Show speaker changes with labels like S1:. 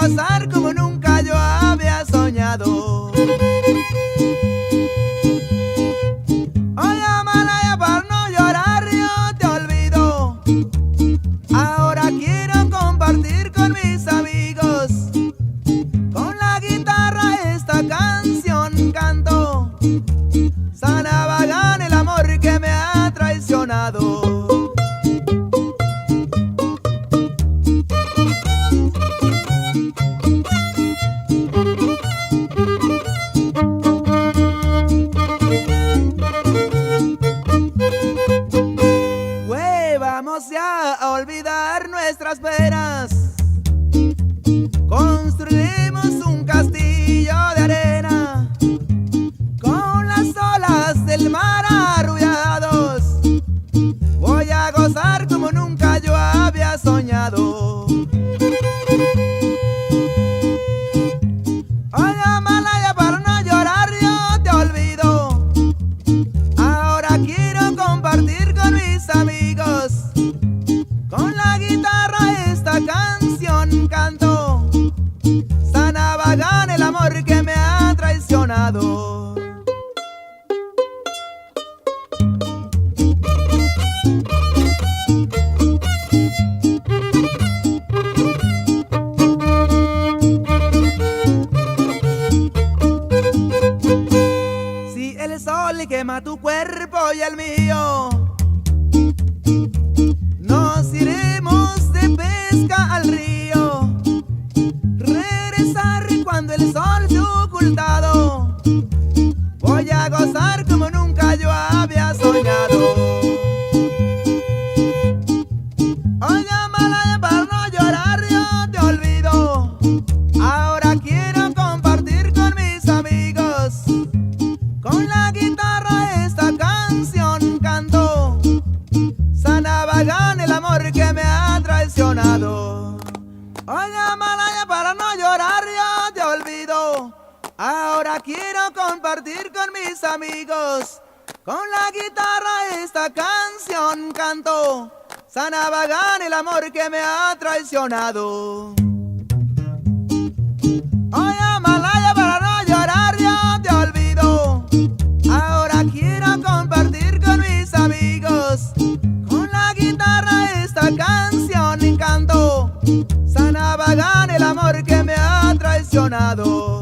S1: gozar como nunca yo había soñado. Oye, Amalaya, para no llorar yo te olvido. Ahora quiero compartir con mis amigos. Con la guitarra esta canción canto. Sanabagán el amor que me ha traicionado. Vamos ya a olvidar nuestras penas. Construiremos un castillo de arena con las olas del mar arrullados. Voy a gozar como nunca yo había soñado. Oye, Amalaya, para no llorar yo te olvido. Ahora quiero compartir con mis amigos. Con la guitarra esta canción canto. Sanabagán el amor que me ha traicionado. Si el sol quema tu cuerpo y el mío, nos iremos de pesca al río. Regresar cuando el sol se ha ocultado. Voy a gozar como nunca yo había soñado. Oye, Amalaya, para no llorar yo te olvido. Ahora quiero compartir con mis amigos. Con la guitarra esta canción canto. Sanabagán el amor que me ha traicionado. Oye, Amalaya, para no llorar yo te olvido. Ahora quiero compartir con mis amigos. Con la guitarra esta canción canto. Sanabagán el amor que me ha traicionado. Oye, Amalaya, para no llorar yo te olvido. Ahora quiero compartir con mis amigos. Con la guitarra esta canción canto. Sanabagán el amor que me ha traicionado.